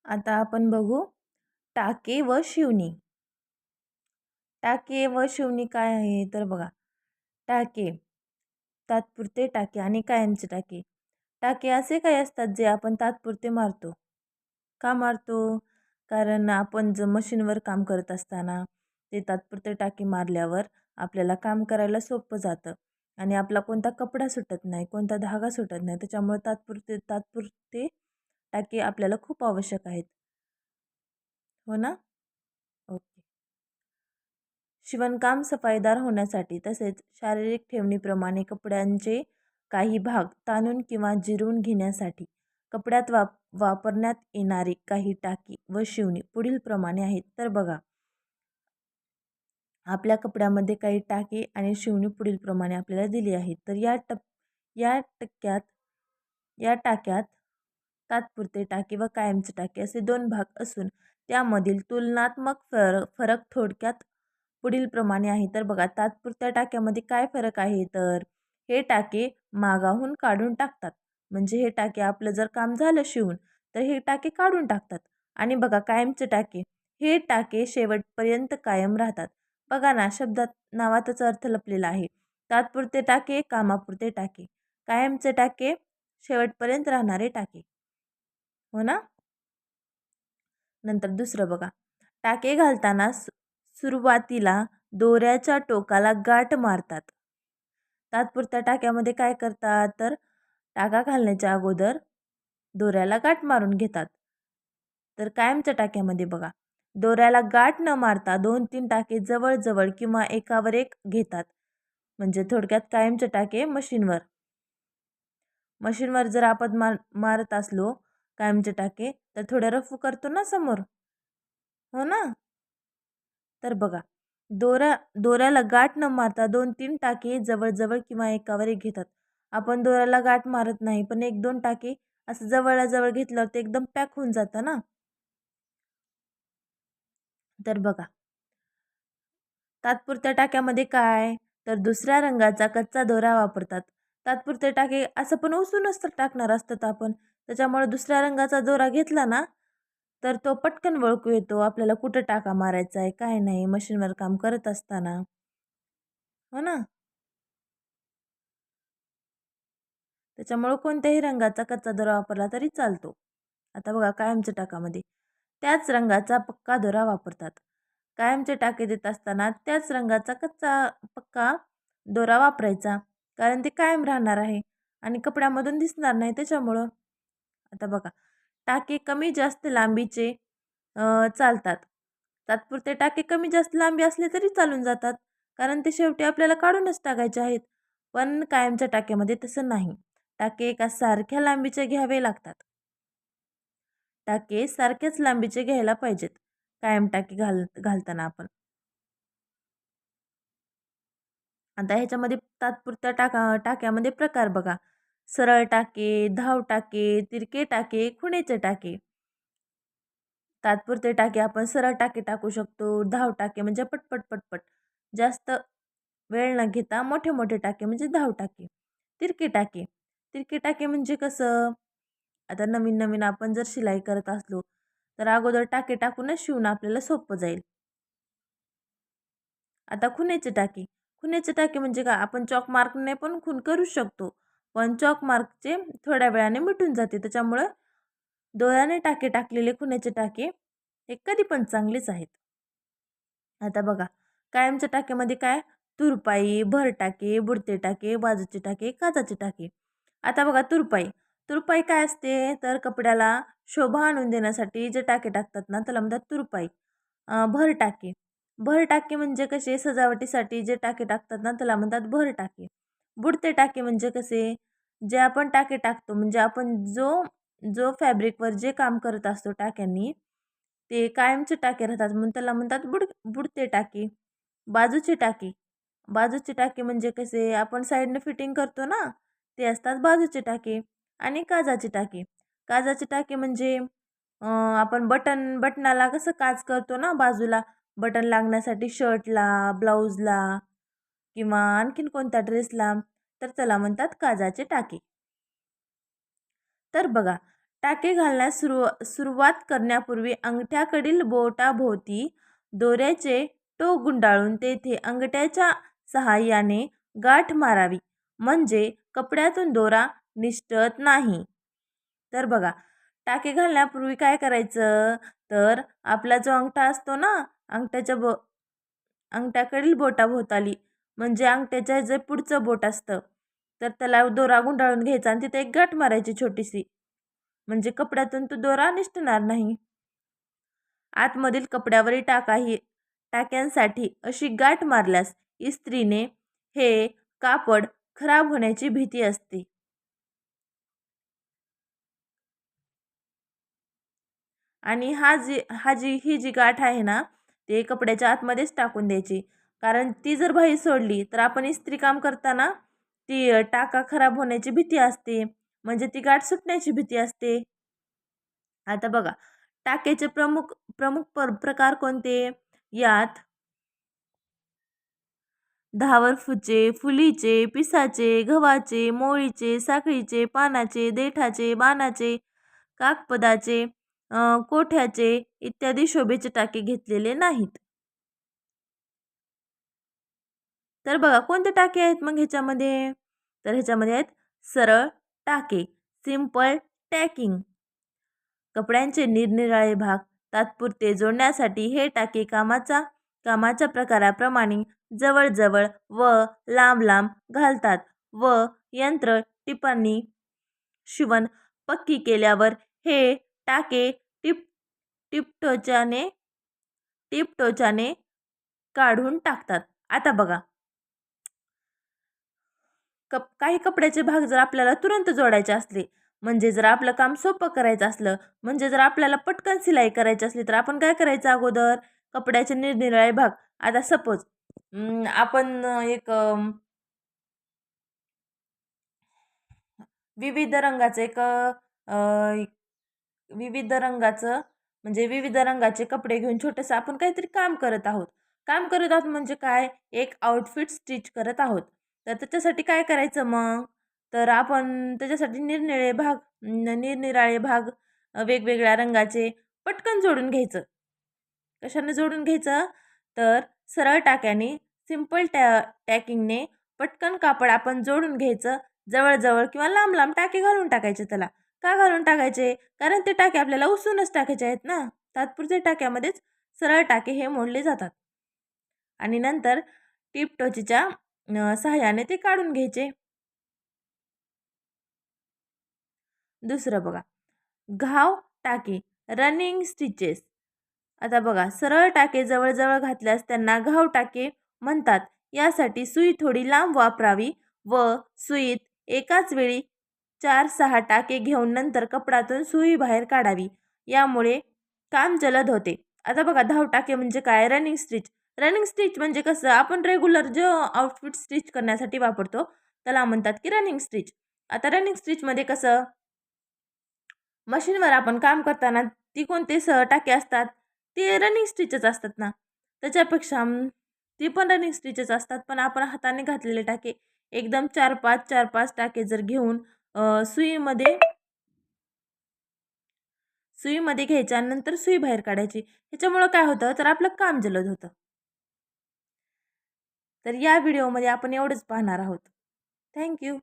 आता आपण बघू टाके व शिवणी. टाके व शिवणी काय आहे तर बघा, टाके तात्पुरते टाके आणि कायमचे टाके. टाके असे काही असतात जे आपण तात्पुरते मारतो. का मारतो? कारण आपण जर मशीनवर काम करत असताना ते तात्पुरते टाके मारल्यावर आपल्याला काम करायला सोपं जातं आणि आपला कोणता कपडा सुटत नाही, कोणता धागा सुटत नाही. त्याच्यामुळे तात्पुरते तात्पुरते टाके आपल्याला खूप आवश्यक आहेत. हो ना? ओके. शिवणकाम सफाईदार होण्यासाठी तसेच शारीरिक ठेवणीप्रमाणे कपड्यांचे काही भाग ताणून किंवा जिरवून घेण्यासाठी कपड्यात वापरण्यात येणारे काही टाके व शिवणी पुढीलप्रमाणे आहेत. तर बघा, आपल्या कपड्यामध्ये काही टाके आणि शिवणी पुढीलप्रमाणे आपल्याला दिली आहेत. तर या टक्क्यात या टाक्यात तात्पुरते टाके व कायमचे टाके असे दोन भाग असून त्यामधील तुलनात्मक फरक थोडक्यात पुढीलप्रमाणे आहे. तर बघा, तात्पुरत्या टाक्यामध्ये काय फरक आहे तर हे टाके मागाहून काढून टाकतात. म्हणजे हे टाके आपलं जर काम झालं शिवून तर हे टाके काढून टाकतात. आणि बघा, कायमचे टाके हे टाके शेवटपर्यंत कायम राहतात. बघा ना, शब्दात नावातच अर्थ लपलेला आहे. तात्पुरते टाके कामापुरते टाके, कायमचे टाके शेवटपर्यंत राहणारे टाके. हो ना? नंतर दुसरं बघा, टाके घालताना सुरुवातीला दोऱ्याच्या टोकाला गाठ मारतात. तात्पुरत्या टाक्यामध्ये काय करतात तर टाका घालण्याच्या अगोदर दोऱ्याला गाठ मारून घेतात. तर कायमच्या टाक्यामध्ये बघा, दोऱ्याला गाठ न मारता 2-3 टाके जवळजवळ किंवा एकावर एक घेतात. म्हणजे थोडक्यात कायमचे टाके मशीनवर जर आपण मारत असलो कायमचे टाके तर थोडं रफू करतो ना समोर. हो ना? तर बघा, दोऱ्याला गाठ न मारता 2-3 टाके जवळजवळ किंवा एकावर एक घेतात. आपण दोऱ्याला गाठ मारत नाही, पण 1-2 टाके असं जवळजवळ घेतल्यावर ते एकदम पॅक होऊन जातं ना. तर बघा, तात्पुरत्या टाक्यामध्ये काय तर दुसऱ्या रंगाचा कच्चा दोरा वापरतात. तात्पुरते टाके असं पण उचलूनच तर टाकणार असतात आपण. त्याच्यामुळे दुसऱ्या रंगाचा दोरा घेतला ना तर तो पटकन ओळखू येतो आपल्याला कुठं टाका मारायचा आहे, काय नाही, मशीनवर काम करत असताना. हो ना? त्याच्यामुळं कोणत्याही रंगाचा कच्चा दोरा वापरला तरी चालतो. आता बघा, कायमच्या टाकामध्ये त्याच रंगाचा पक्का दोरा वापरतात. कायमचे टाके देत असताना त्याच रंगाचा पक्का दोरा वापरायचा. कारण ते कायम राहणार आहे आणि कपड्यामधून दिसणार नाही त्याच्यामुळं. आता बघा, टाके कमी जास्त लांबीचे चालतात. तात्पुरते टाके कमी जास्त लांबी असले तरी चालून जातात. कारण ते शेवटी आपल्याला काढूनच टाकायचे आहेत. पण कायमच्या टाक्यामध्ये तसं नाही. टाके एका सारख्या लांबीचे घ्यावे लागतात. टाके सारख्याच लांबीचे घ्यायला पाहिजेत कायम टाके घालताना आपण. आता ह्याच्यामध्ये तात्पुरत्या टाक्यामध्ये प्रकार बघा, सरळ टाके, धाव टाके, तिरके टाके, खुणेचे टाके. तात्पुरते टाके आपण सरळ टाके टाकू शकतो. धाव टाके म्हणजे पटपट पटपट जास्त वेळ न घेता मोठे मोठे टाके म्हणजे धाव टाके. तिरके टाके, तिरके टाके म्हणजे कसं, आता नवीन नवीन आपण जर शिलाई करत असलो तर अगोदर टाके टाकूनच शिवणं आपल्याला सोपं जाईल. आता खुणेचे टाके, खुणेचे टाके म्हणजे काय, आपण चॉक मार्कने पण खून करू शकतो. पण चॉक मार्कचे थोड्या वेळाने मिटून जाते. त्याच्यामुळं दोऱ्याने टाके टाकलेले खुण्याचे टाके हे कधी पण चांगलेच आहेत. आता बघा, कायमच्या टाक्यामध्ये काय, तुरपाई, भर टाके, बुडते टाके, बाजूचे टाके, काचाचे टाके. आता बघा, तुरपाई तुरपाई काय असते तर कपड्याला शोभा आणून देण्यासाठी जे टाके टाकतात ना त्याला म्हणतात तुरपाई. भर टाके, भर टाके म्हणजे कसे सजावटीसाठी जे टाके टाकतात ना त्याला म्हणतात भर टाके. बुडते टाके म्हणजे कसे, जे आपण टाके टाकतो म्हणजे आपण जो जो फॅब्रिकवर जे काम करत असतो टाक्यांनी ते कायमचे टाके राहतात म्हणून त्याला म्हणतात बुडते टाके. बाजूचे टाके, बाजूचे टाके म्हणजे कसे आपण साईडने फिटिंग करतो ना ते असतात बाजूचे टाके. आणि काजाचे टाके, काजाचे टाके म्हणजे आपण बटनाला कसं काज करतो ना बाजूला बटन लागण्यासाठी शर्टला, ब्लाऊजला किंवा आणखीन कोणत्या ड्रेसला, तर त्याला म्हणतात काजाचे टाके. तर बघा, टाके घालण्यास सुरुवात करण्यापूर्वी अंगठ्याकडील बोटाभोवती दोऱ्याचे टोक गुंडाळून तेथे अंगठ्याच्या सहाय्याने गाठ मारावी, म्हणजे कपड्यातून दोरा निसटत नाही. तर बघा, टाके घालण्यापूर्वी काय करायचं, तर आपला जो अंगठा असतो ना, अंगठ्याकडील बोटाभोवताली म्हणजे अंगठ्याच्या जे पुढचं बोट असतं, तर त्याला दोरा गुंडाळून घ्यायचा आणि तिथे एक गाठ मारायची छोटीशी, म्हणजे कपड्यातून तो दोरा निसटणार नाही. आतमधील कपड्यावरील टाक्यांसाठी अशी गाठ मारल्यास इस्त्रीने हे कापड खराब होण्याची भीती असते. आणि ही जी गाठ आहे ना, ते कपड्याच्या आतमध्येच टाकून द्यायची, कारण ती जर बाहेर सोडली तर आपण इस्त्री काम करताना ती टाका खराब होण्याची भीती असते, म्हणजे ती गाठ सुटण्याची भीती असते. आता बघा, टाक्याचे प्रमुख प्रमुख प्रकार कोणते? यात धावरफुचे, फुलीचे, पिसाचे, गव्हाचे, मोळीचे, साखळीचे, पानाचे, देठाचे, बाणाचे, कागपदाचे, कोठ्याचे इत्यादी शोभेचे टाके घेतलेले नाहीत. तर बघा, कोणते टाके आहेत मग ह्याच्यामध्ये? तर ह्याच्यामध्ये आहेत सरळ टाके, सिंपल टॅकिंग. कपड्यांचे निरनिराळे भाग तात्पुरते जोडण्यासाठी हे टाके कामाच्या प्रकाराप्रमाणे जवळजवळ व लांब लांब घालतात व यंत्र टिपांनी शिवण पक्की केल्यावर हे टाके टिपटोचाने टिपटोचाने काढून टाकतात. आता बघा, काही कपड्याचे भाग जर आपल्याला तुरंत जोडायचे असले, म्हणजे जर आपलं काम सोपं करायचं असलं, म्हणजे जर आपल्याला पटकन सिलाई करायची असली, तर आपण काय करायचं अगोदर? कपड्याचे निरनिराळे भाग, आता सपोज आपण एक विविध रंगाचे विविध रंगाचं म्हणजे विविध रंगाचे कपडे घेऊन छोटंसं आपण काहीतरी काम करत आहोत. काम करत आहोत म्हणजे काय? एक आउटफिट स्टिच करत आहोत. तर त्याच्यासाठी काय करायचं मग? तर आपण त्याच्यासाठी निरनिराळे भाग वेगवेगळ्या रंगाचे पटकन जोडून घ्यायचं. कशाने जोडून घ्यायचं? तर सरळ टाक्याने, सिंपल टॅकिंगने पटकन कापड आपण जोडून घ्यायचं. जवळ किंवा लांब लांब टाके घालून टाकायचे त्याला. का घालून टाकायचे? कारण ते टाके आपल्याला उसूनच टाकायचे आहेत ना. तात्पुरत्या टाक्यामध्येच सरळ टाके हे मोडले जातात. आणि नंतर टिपटोचीच्या सहाय्याने ते काढून घ्यायचे. दुसरं बघा, घाव टाके, रनिंग स्टिचेस. आता बघा, सरळ टाके जवळ घातल्यास त्यांना घाव टाके म्हणतात. यासाठी सुई थोडी लांब वापरावी व सुईत एकाच वेळी 4-6 टाके घेऊन नंतर कपडातून सुई बाहेर काढावी. यामुळे काम जलद होते. आता बघा, धाव टाके म्हणजे काय? Running stitch. रनिंग स्टिच म्हणजे कसं? आपण रेग्युलर जो आउटफिट स्टिच करण्यासाठी वापरतो त्याला म्हणतात की रनिंग स्टिच. आता रनिंग स्टिचमध्ये कसं? मशीनवर आपण काम करताना ती कोणते टाके असतात? ते रनिंग स्टिचेस असतात ना. त्याच्यापेक्षा ती पण रनिंग स्टिचेस असतात, पण आपण हाताने घातलेले टाके एकदम 4-5 टाके जर घेऊन सुईमध्ये घ्यायच्या आणि नंतर सुई बाहेर काढायची. ह्याच्यामुळं काय होतं? तर आपलं काम जलद होतं. तर या व्हिडिओमध्ये आपण एवढंच पाहणार आहोत. थँक्यू.